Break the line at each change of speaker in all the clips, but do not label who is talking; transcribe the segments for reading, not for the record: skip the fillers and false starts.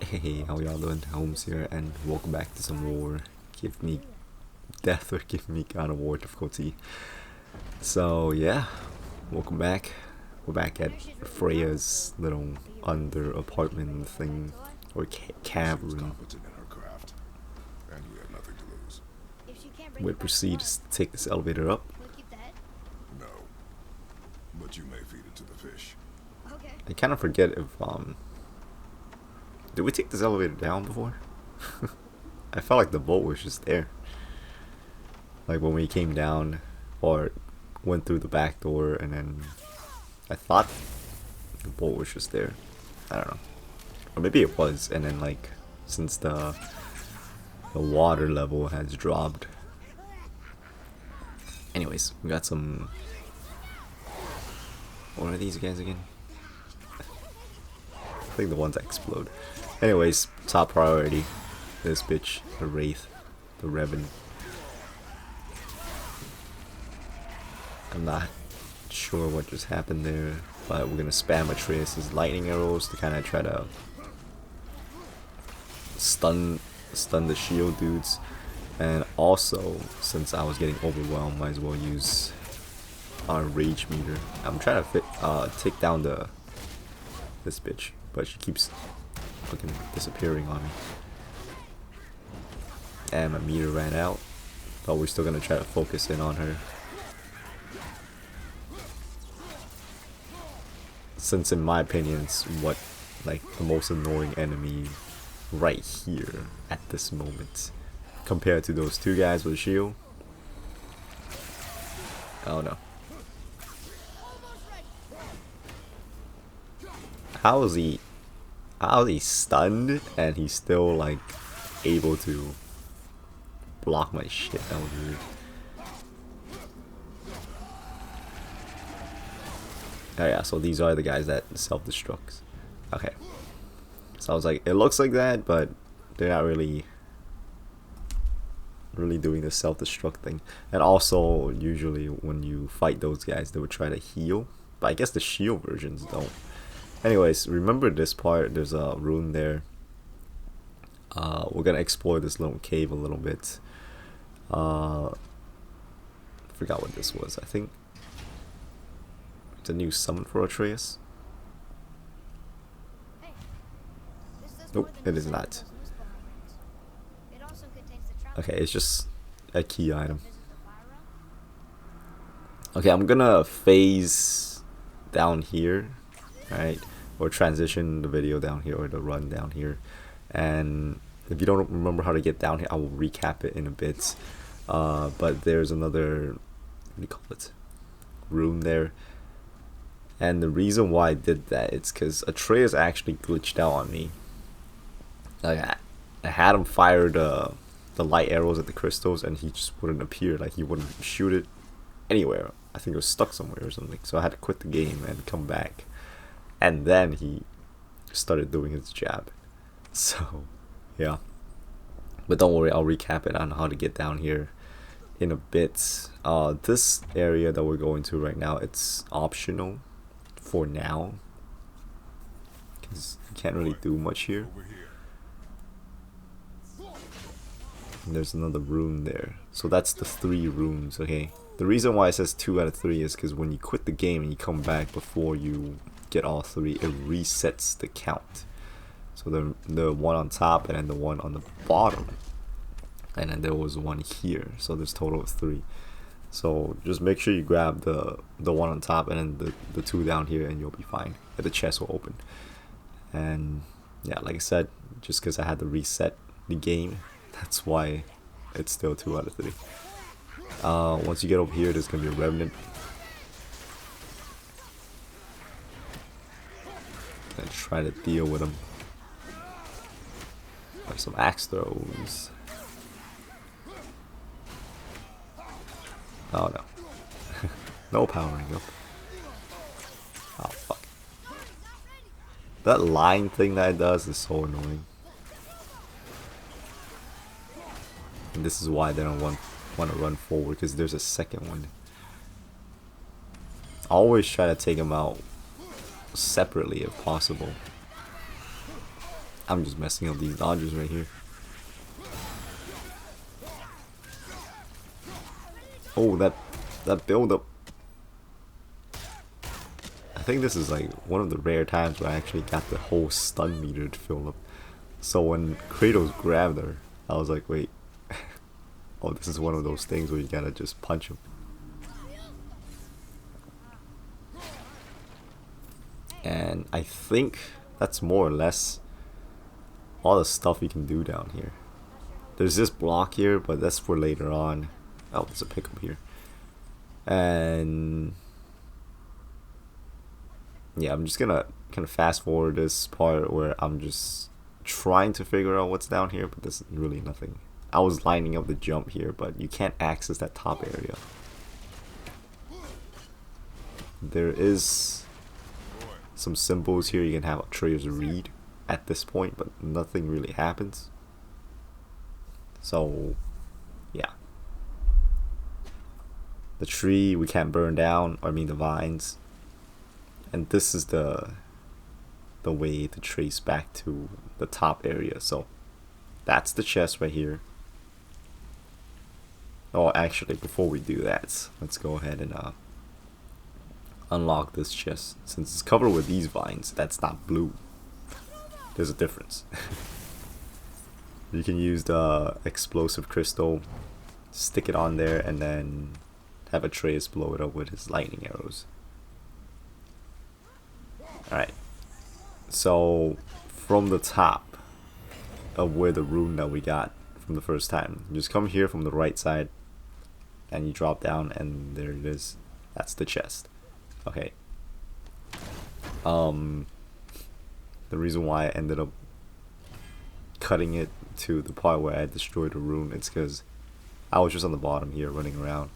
Hey, how y'all doing? Holmes here, and welcome back to some more Give Me Death or Give Me God of War difficulty. So yeah, welcome back. We're back at Freyja's little under apartment thing, or cavern. We proceed to take this elevator up.
No, but you may feed it to the fish.
I kind of forget if did we take this elevator down before? I felt like the boat was just there. Like when we came down or went through the back door, and then I thought the boat was just there. I don't know. Or maybe it was, and then like since the water level has dropped. Anyways, we got some. What are these guys again? I think the ones that explode. Anyways, top priority. This bitch, the Wraith, the Revan. I'm not sure what just happened there, but we're gonna spam Atreus' lightning arrows to kind of try to stun the shield dudes. And also, since I was getting overwhelmed, might as well use our rage meter. I'm trying to take down this bitch, but she keeps fucking disappearing on me. And my meter ran out, but we're still gonna try to focus in on her. Since in my opinion it's what like the most annoying enemy right here at this moment. Compared to those two guys with a shield. Oh no. How is he stunned and he's still like able to block my shit? That was weird. Oh yeah, so these are the guys that self-destructs. Okay. So I was like, it looks like that, but they're not really doing the self-destruct thing. And also, usually when you fight those guys, they would try to heal, but I guess the shield versions don't. Anyways, remember this part, there's a rune there. We're gonna explore this little cave a little bit. Forgot what this was. I think it's a new summon for Atreus. Nope, it is not. Okay, it's just a key item. Okay, I'm gonna phase down here, right? Or transition the video down here, or the run down here. And if you don't remember how to get down here, I will recap it in a bit. But there's another, what do you call it, room there. And the reason why I did that is because Atreus actually glitched out on me. Like I had him fire the light arrows at the crystals, and he just wouldn't appear. Like he wouldn't shoot it anywhere. I think it was stuck somewhere or something. So I had to quit the game and come back, and then he started doing his jab. So yeah, but don't worry, I'll recap it on how to get down here in a bit. This area that we're going to right now, it's optional for now because you can't really do much here. And there's another rune there, so that's the 3 runes. Okay, the reason why it says 2 out of 3 is because when you quit the game and you come back before you get all 3, it resets the count. So the one on top, and then the one on the bottom, and then there was one here, so there's total of 3. So just make sure you grab the one on top and then the 2 down here, and you'll be fine, and the chest will open. And yeah, like I said, just because I had to reset the game, that's why it's still 2 out of 3. Once you get over here, there's gonna be a remnant. And try to deal with them. There's some axe throws. Oh no. No powering up. Oh fuck. That line thing that it does is so annoying. And this is why they don't want to run forward, because there's a second one. Always try to take them out separately if possible. I'm just messing up these dodges right here. Oh, that build up. I think this is like one of the rare times where I actually got the whole stun meter to fill up. So when Kratos grabbed her, I was like, wait. Oh, this is one of those things where you gotta just punch him. And I think that's more or less all the stuff you can do down here. There's this block here, but that's for later on. Oh, there's a pickup here. And yeah, I'm just gonna kind of fast forward this part where I'm just trying to figure out what's down here, but there's really nothing. I was lining up the jump here, but you can't access that top area. There is some symbols here you can have Atreus read at this point, but nothing really happens. So yeah, the tree we can't burn down, or I mean the vines, and this is the way to trace back to the top area. So that's the chest right here. Oh, actually, before we do that, let's go ahead and unlock this chest. Since it's covered with these vines, that's not blue. There's a difference. You can use the explosive crystal, stick it on there, and then have Atreus blow it up with his lightning arrows. Alright. So, from the top of where the rune that we got from the first time, you just come here from the right side, and you drop down, and there it is. That's the chest. Okay. The reason why I ended up cutting it to the part where I destroyed the rune, it's because I was just on the bottom here running around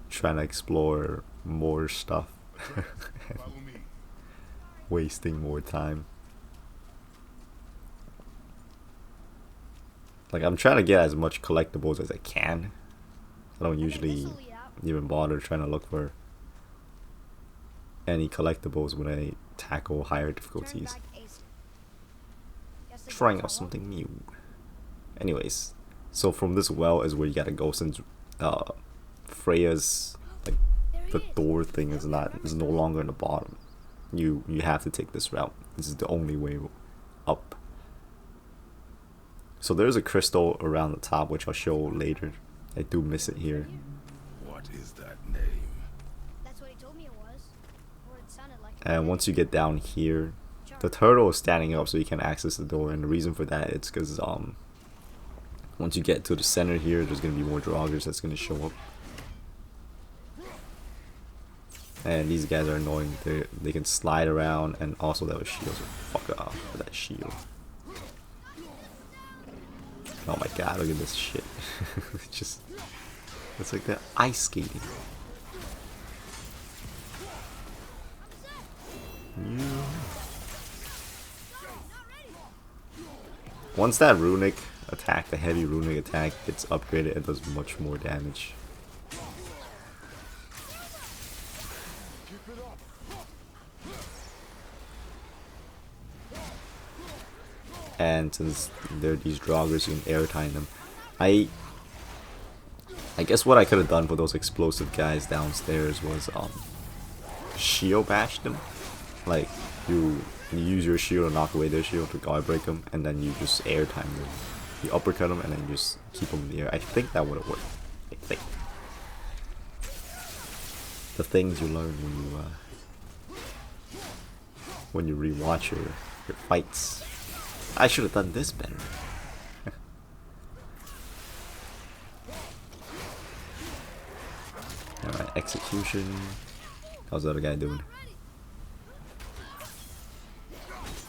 trying to explore more stuff. Wasting more time. Like, I'm trying to get as much collectibles as I can. I don't usually even bother trying to look for any collectibles when I tackle higher difficulties. Trying out something new. Anyways, so from this well is where you gotta go, since Freyja's, like, the door thing is no longer in the bottom. You have to take this route. This is the only way up. So there's a crystal around the top, which I'll show later. I do miss it here.
What is that name?
That's what he told me it was. Or it sounded like it.
And once you get down here, the turtle is standing up so you can access the door, and the reason for that is because once you get to the center here, there's gonna be more Drongers that's gonna show up. And these guys are annoying. They can slide around, and also they have a shield, so fuck off with that shield. Oh my god, look at this shit. It's like they're ice skating. Once that runic attack, the heavy runic attack, gets upgraded, it does much more damage. And since there are these Drongers, you can airtime them. I guess what I could have done for those explosive guys downstairs was shield bash them. Like, you use your shield to knock away their shield to guard break them, and then you just airtime them. You uppercut them and then you just keep them in the air. I think that would have worked. I think. The things you learn when you rewatch your fights. I should have done this better. Alright, execution. How's the other guy doing?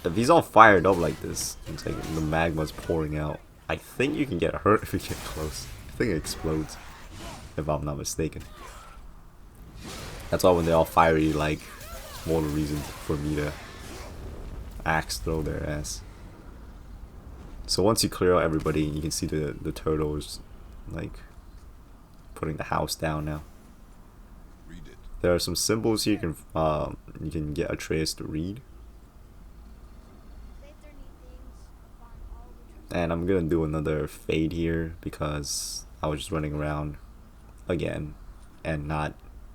If he's all fired up like this, it's like the magma's pouring out. I think you can get hurt if you get close. I think it explodes, if I'm not mistaken. That's why when they're all fiery, like, more the reason for me to axe throw their ass. So once you clear out everybody, you can see the turtles, like, putting the house down now.
Read it.
There are some symbols here you can get Atreus to read. And I'm gonna do another fade here because I was just running around again and not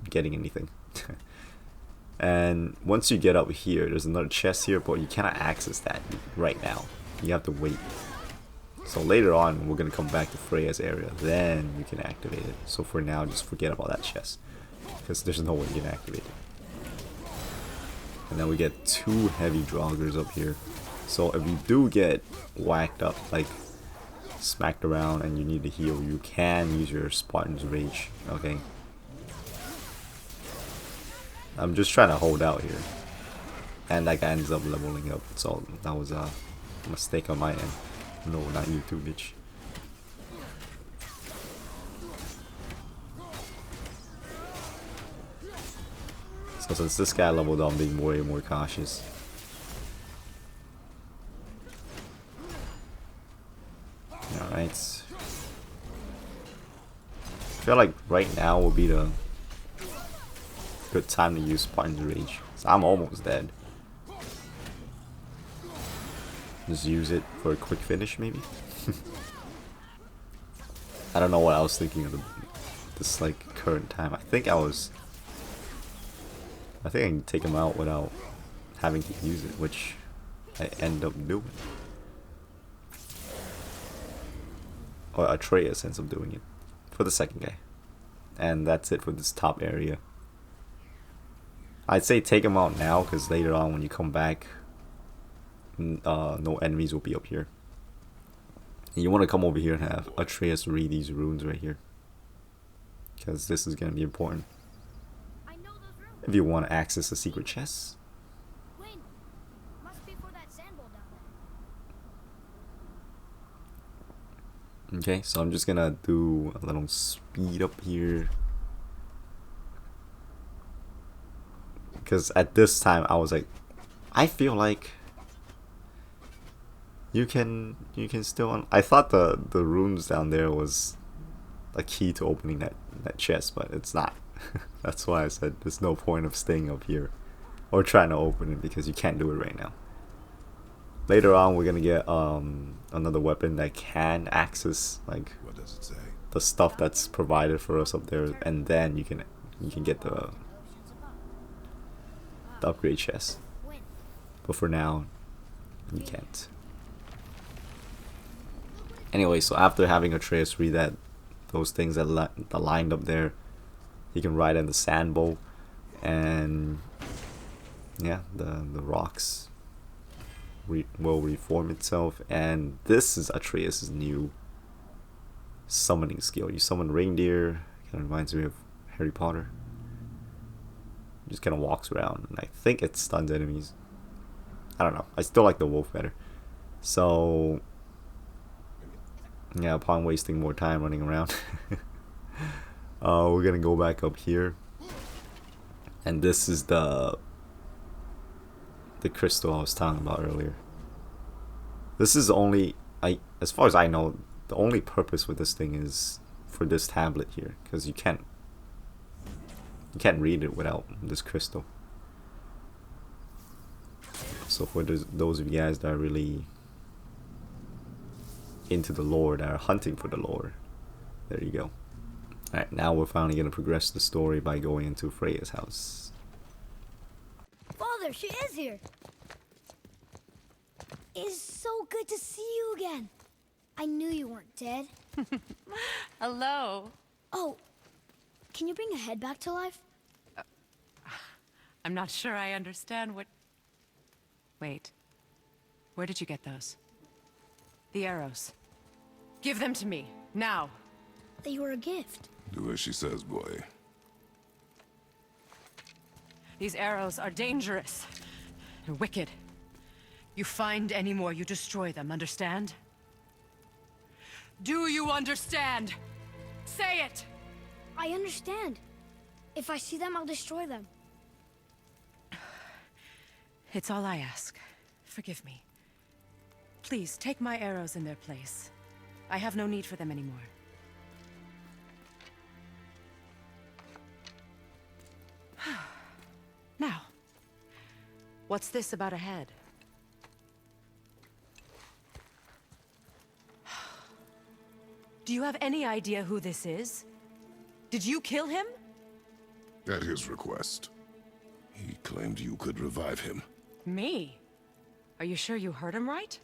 getting anything. And once you get up here, there's another chest here, but you cannot access that right now. You have to wait. So later on, we're gonna come back to Freyja's area, then you can activate it. So for now, just forget about that chest, because there's no way you can activate it. And then we get 2 heavy Drongers up here. So if you do get whacked up, like smacked around and you need to heal, you can use your Spartan's Rage, okay? I'm just trying to hold out here. And that guy ends up leveling up, so that was a mistake on my end. No, not you too, bitch. So since this guy leveled up, I'm being way more cautious. Alright. I feel like right now will be the good time to use Spartan's Rage. So I'm almost dead. Just use it for a quick finish, maybe. I don't know what I was thinking of this like current time. I think I can take him out without having to use it, which I end up doing. Or Atreus ends up doing it for the second guy. And that's it for this top area. I'd say take him out now, because later on when you come back, no enemies will be up here. And you want to come over here and have Atreus read these runes right here, because this is going to be important
I know those rooms.
if you want to access the secret chests.
When? Must be for that sand bowl down there.
Okay, so I'm just gonna do a little speed up here, because at this time I was like, I feel like you can still I thought the runes down there was a key to opening that chest, but it's not. That's why I said there's no point of staying up here or trying to open it, because you can't do it right now. Later on we're gonna get another weapon that can access like
What does it say?
the stuff that's provided for us up there, and then you can get the
Oceans above.
upgrade chest.
When?
But for now, you can't. Anyway, so after having Atreus read those things that lined up there, he can ride in the sand bowl, and yeah, the rocks will reform itself. And this is Atreus' new summoning skill. You summon reindeer. Kind of reminds me of Harry Potter. Just kind of walks around, and I think it stuns enemies. I don't know. I still like the wolf better. So yeah, upon wasting more time running around, we're gonna go back up here, and this is the crystal I was talking about earlier. This is only, as far as I know, the only purpose with this thing is for this tablet here, because you can't read it without this crystal. So for those of you guys that are really into the lore, that are hunting for the lore, there you go. Alright, now we're finally going to progress the story by going into Freyja's house.
Father, she is here. It's so good to see you again. I knew you weren't dead.
Hello.
Oh, can you bring a head back to life?
I'm not sure I understand what... Wait. Where did you get those? The arrows. Give them to me, now.
They were a gift.
Do as she says, boy.
These arrows are dangerous and wicked. You find any more, you destroy them, understand? Do you understand? Say it!
I understand. If I see them, I'll destroy them.
It's all I ask. Forgive me. Please, take my arrows in their place. I have no need for them anymore. Now, what's this about a head? Do you have any idea who this is? Did you kill him?
At his request. He claimed you could revive him.
Me? Are you sure you heard him right?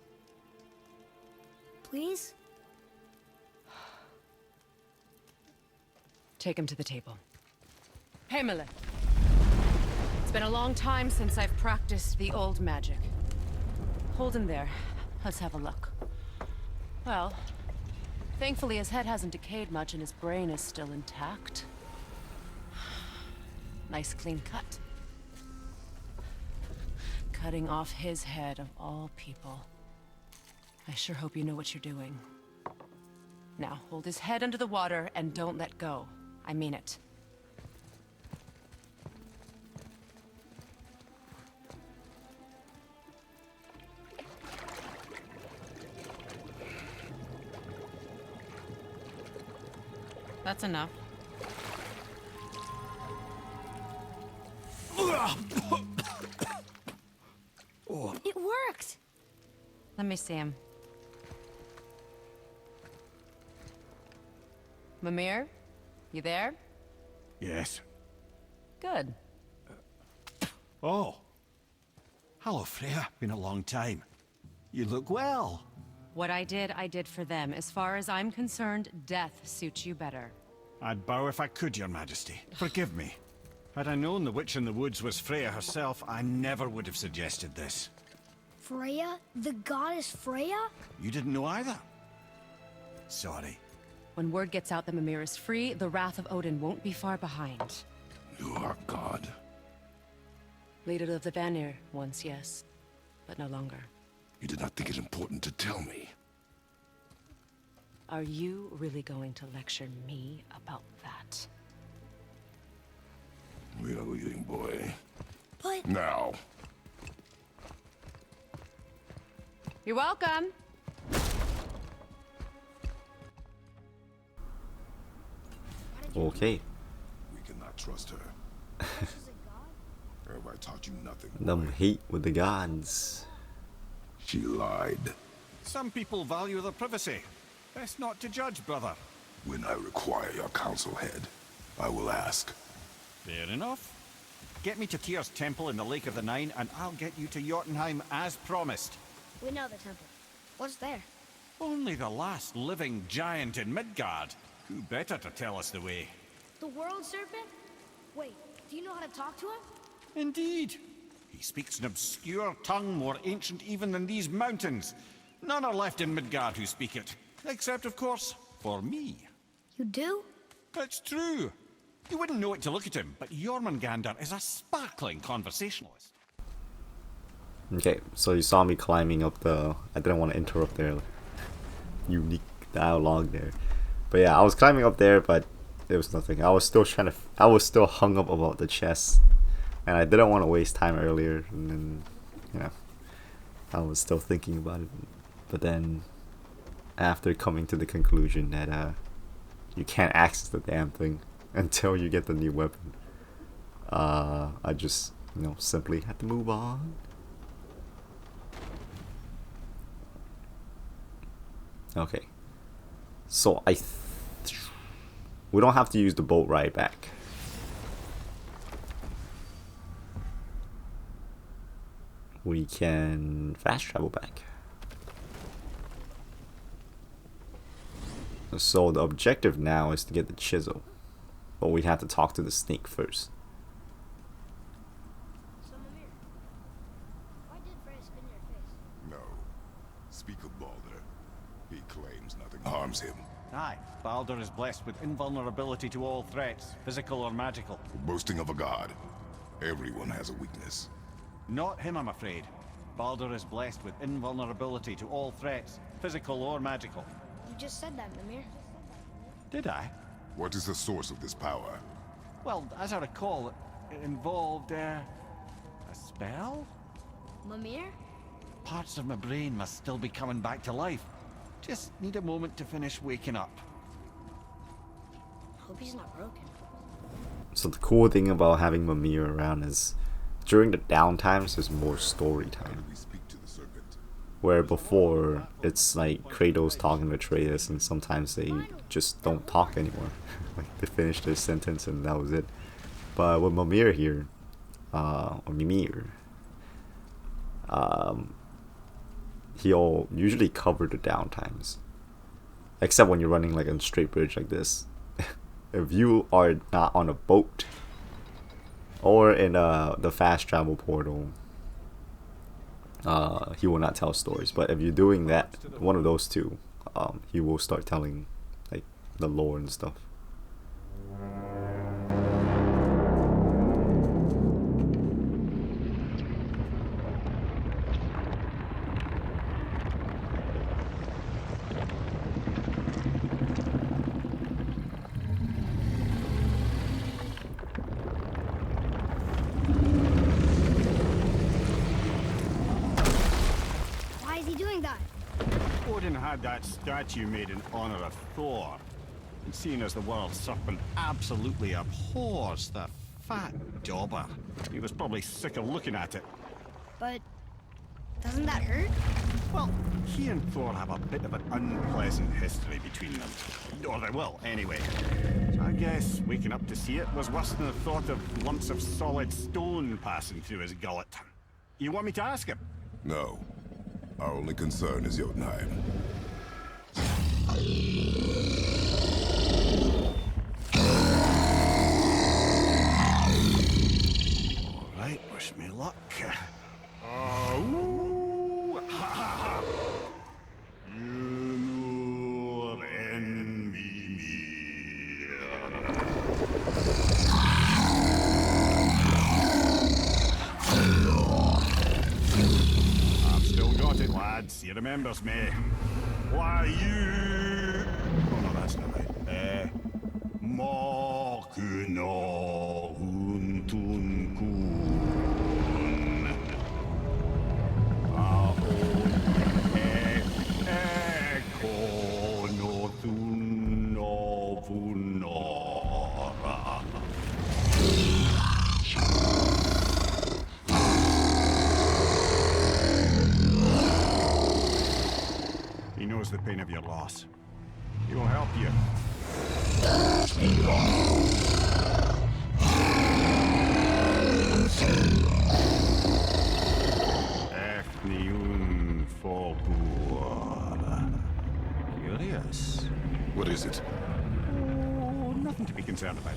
Please?
Take him to the table. Himmler. It's been a long time since I've practiced the old magic. Hold him there. Let's have a look. Well, thankfully his head hasn't decayed much and his brain is still intact. Nice clean cut. Cutting off his head of all people. I sure hope you know what you're doing. Now, hold his head under the water and don't let go. I mean it. That's enough.
It worked!
Let me see him. Mimir? You there?
Yes.
Good.
Oh. Hello, Freyja. Been a long time. You look well.
What I did for them. As far as I'm concerned, death suits you better.
I'd bow if I could, Your Majesty. Forgive me. Had I known the witch in the woods was Freyja herself, I never would have suggested this.
Freyja? The goddess Freyja?
You didn't know either? Sorry.
When word gets out that Mimir is free, the wrath of Odin won't be far behind.
You are God.
Leader of the Vanir, once, yes. But no longer.
You did not think it important to tell me.
Are you really going to lecture me about that?
We are leaving, boy.
But...
Now.
You're welcome!
Okay.
We cannot trust her.
She's a god?
Have I taught you nothing?
Them hate with the gods.
She lied.
Some people value their privacy. Best not to judge, brother.
When I require your council head, I will ask.
Fair enough. Get me to Tyr's temple in the Lake of the Nine, and I'll get you to Jotunheim as promised.
We know the temple. What's there?
Only the last living giant in Midgard. Who better to tell us the way?
The world serpent? Wait, do you know how to talk to him?
Indeed. He speaks an obscure tongue more ancient even than these mountains. None are left in Midgard who speak it. Except, of course, for me.
You do?
It's true. You wouldn't know it to look at him, but Jormungandr is a sparkling conversationalist.
Okay, so you saw me climbing up the... I didn't want to interrupt their unique dialogue there. But yeah, I was climbing up there, but it was nothing. I was still hung up about the chest. And I didn't want to waste time earlier. And then, you know, I was still thinking about it. But then, after coming to the conclusion that you can't access the damn thing until you get the new weapon, I just, you know, simply had to move on. Okay. So we don't have to use the boat ride back. We can fast travel back. So the objective now is to get the chisel. But we have to talk to the snake first.
So, Mimir, why did Freyja spin your face?
No. Speak of Balder. He claims nothing harms him.
Aye, Baldur is blessed with invulnerability to all threats, physical or magical.
Boasting of a god. Everyone has a weakness.
Not him, I'm afraid. Baldur is blessed with invulnerability to all threats, physical or magical.
You just said that, Mimir.
Did I?
What is the source of this power?
Well, as I recall, it involved, a spell?
Mimir?
Parts of my brain must still be coming back to life. Just need a moment to finish waking up.
Hope he's not broken.
So the cool thing about having Mimir around is during the downtimes there's more story
How
time.
do we speak to the serpent?
Where before it's like Kratos talking to Atreus, and sometimes they just don't talk anymore. Like they finish their sentence and that was it. But with Mimir here, or Mimir, he'll usually cover the downtimes, except when you're running like a straight bridge like this. If you are not on a boat or in the fast travel portal, he will not tell stories. But if you're doing that, one of those two, he will start telling like the lore and stuff.
Why is he doing that?
Odin had that statue made in honor of Thor. And seeing as the world serpent absolutely abhors the fat dauber, he was probably sick of looking at it.
But doesn't that hurt?
Well, he and Thor have a bit of an unpleasant history between them. Or they will, anyway. So I guess waking up to see it was worse than the thought of lumps of solid stone passing through his gullet. You want me to ask him?
No. Our only concern is Jotunheim.
Alright, wish me luck. Ooh, ha, ha, ha. You and me. I've still got it, lads. He remembers me. Why you? Oh no, that's not right. Mokuno Huntun Kun. Eko no Thuno Vunora. He knows the pain of your loss. He will help you. Efniun Folbur. Curious.
What is it?
Oh, nothing to be concerned about.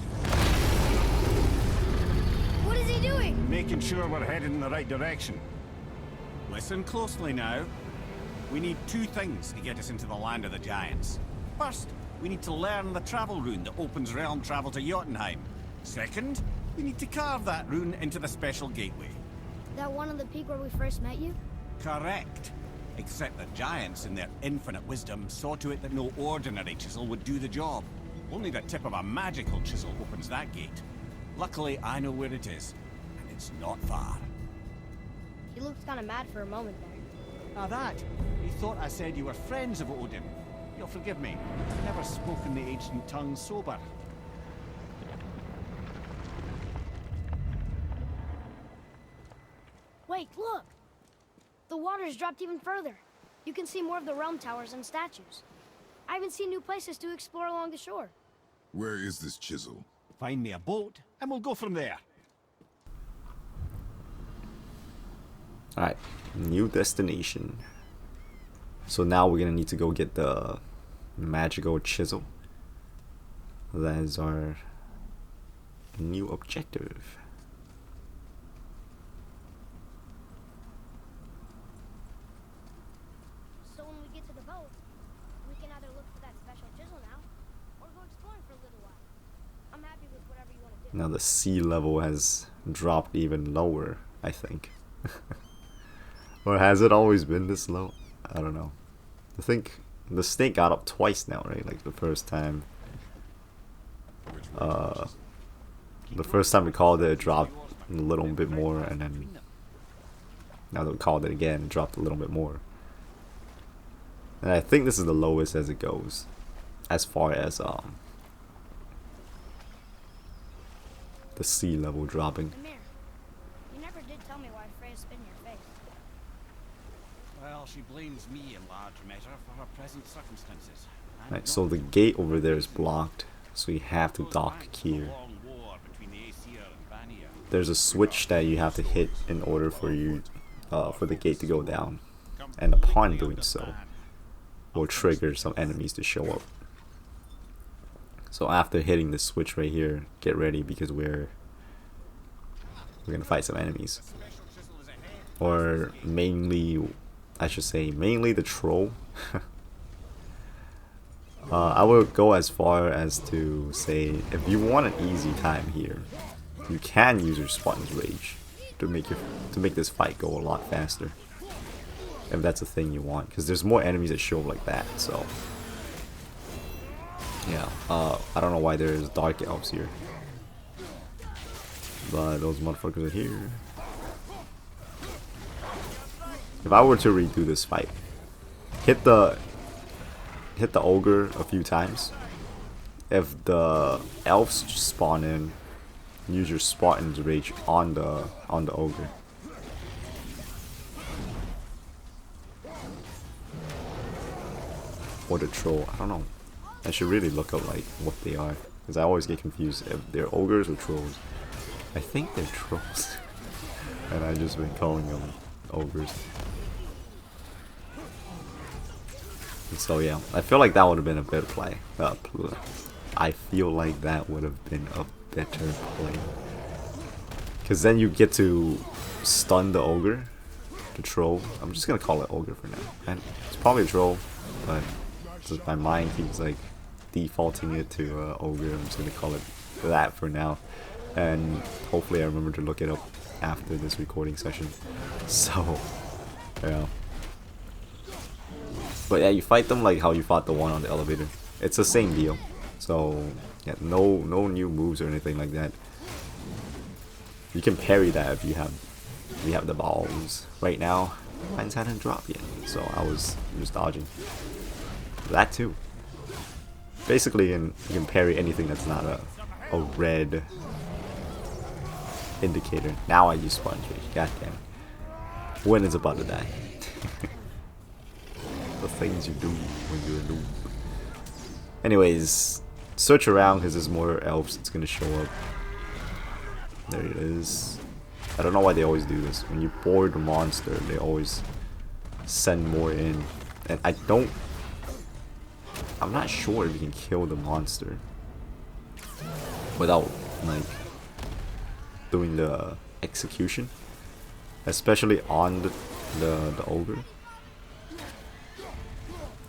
What is he doing?
Making sure we're headed in the right direction. Listen closely now. We need two things to get us into the land of the giants. First, we need to learn the travel rune that opens realm travel to Jotunheim. Second, we need to carve that rune into the special gateway.
That one on the peak where we first met you?
Correct. Except the giants, in their infinite wisdom, saw to it that no ordinary chisel would do the job. Only the tip of a magical chisel opens that gate. Luckily, I know where it is, and it's not far.
He looked kind of mad for a moment there.
Now that, he thought I said you were friends of Odin. You'll forgive me. I've never spoken the ancient tongue sober.
Wait, look! The water's dropped even further. You can see more of the realm towers and statues. I even see new places to explore along the shore.
Where is this chisel?
Find me a boat, and we'll go from there.
Alright, new destination. So now we're gonna need to go get the magical chisel. That is our new objective.
So when we get to the boat, we can either look for that special chisel now, or go exploring for a little while. I'm happy with whatever you want to do.
Now the sea level has dropped even lower, I think. Or has it always been this low? I don't know. I think the snake got up twice now, right? Like the first time. The first time we called it, it dropped a little bit more, and then now that we called it again, it dropped a little bit more. And I think this is the lowest as it goes, as far as the sea level dropping.
Amir, you never did tell me why Freyja spit in your face.
Well, she blames me in large measure for her present circumstances. And
Right, so the gate over there is blocked, so you have to dock here. There's a switch that you have to hit in order for you, for the gate to go down, and upon doing so, will trigger some enemies to show up. So after hitting the switch right here, get ready because we're gonna fight some enemies, or mainly, I should say, mainly the troll. I would go as far as to say, if you want an easy time here, you can use your Spartan's Rage to make this fight go a lot faster, if that's a thing you want, because there's more enemies that show up like that. So yeah, I don't know why there's dark elves here, but those motherfuckers are here. If I were to redo this fight, hit the ogre a few times. If the elves spawn in, use your Spartan's Rage on the ogre. Or the troll, I don't know. I should really look up like what they are, because I always get confused if they're ogres or trolls. I think they're trolls, and I've just been calling them ogres. So yeah, I feel like that would have been a better play. I feel like that would have been a better play, because then you get to stun the ogre, the troll. I'm just gonna call it ogre for now, and it's probably a troll, but just my mind keeps like defaulting it to ogre. I'm just gonna call it that for now, and hopefully I remember to look it up after this recording session. So yeah. But yeah, you fight them like how you fought the one on the elevator. It's the same deal. So yeah, no new moves or anything like that. You can parry that if you have the balls. Right now, mine hadn't dropped yet, so I was just dodging. That too. Basically, you can parry anything that's not a red indicator. Now I use Sponge Rage. Goddamn. Win is about to die. The things you do when you're a noob. Anyways, search around because there's more elves that's gonna show up. There it is. I don't know why they always do this. When you board the monster, they always send more in. And I'm not sure if you can kill the monster without like doing the execution, especially on the ogre.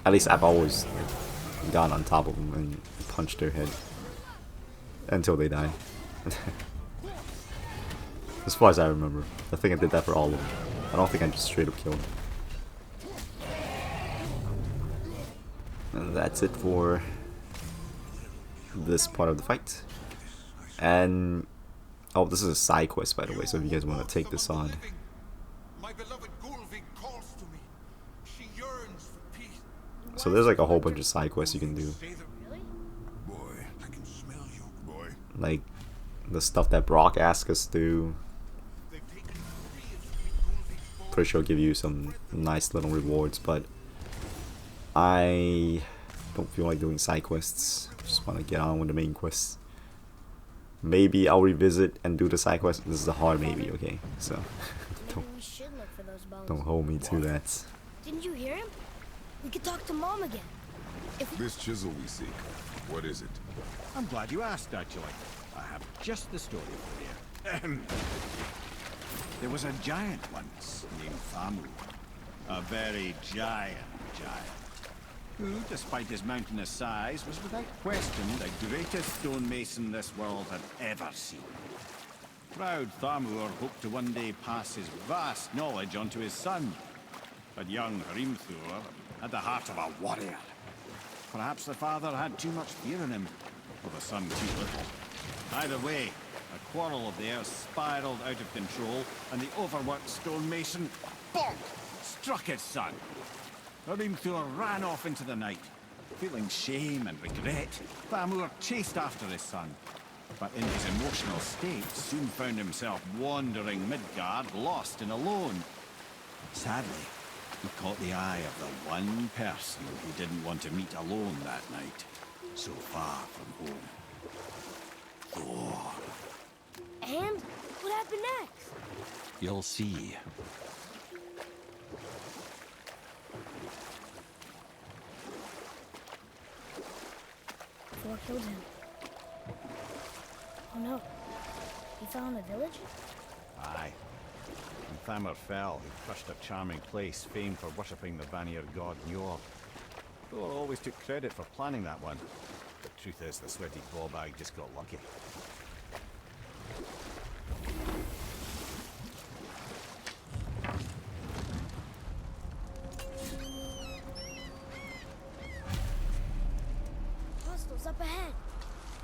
At least I've always like, gone on top of them and punched their head until they die. As far as I remember. I think I did that for all of them. I don't think I just straight up killed them. And that's it for this part of the fight. And oh, this is a side quest, by the way, so if you guys want to take this on. So there's like a whole bunch of side quests you can do. Like the stuff that Brock asked us to do. Pretty sure it'll give you some nice little rewards, but I don't feel like doing side quests. Just want to get on with the main quests. Maybe I'll revisit and do the side quest. This is a hard maybe, okay? So don't hold me to that.
Didn't you hear him? We could talk to Mom again.
This chisel we seek, what is it?
I'm glad you asked, actually. I have just the story for you. There was a giant once named Thamu. A very giant, who, despite his mountainous size, was without question the greatest stonemason this world had ever seen. Proud Thamur hoped to one day pass his vast knowledge on to his son. But young Hrimthur had the heart of a warrior. Perhaps the father had too much fear in him, or the son too little. Either way, a quarrel of theirs spiraled out of control, and the overworked stonemason, bonk, struck his son. Hrimthur ran off into the night. Feeling shame and regret, Thamur chased after his son. But in his emotional state, soon found himself wandering Midgard, lost and alone. Sadly, He caught the eye of the one person he didn't want to meet alone that night, so far from home. Thor.
And what happened next?
You'll see.
Thor killed him. Oh no. He fell in the village?
Aye. When Thamur fell, he crushed a charming place famed for worshipping the Vanir god Njord. Thor always took credit for planning that one. The truth is, the sweaty ball bag just got lucky.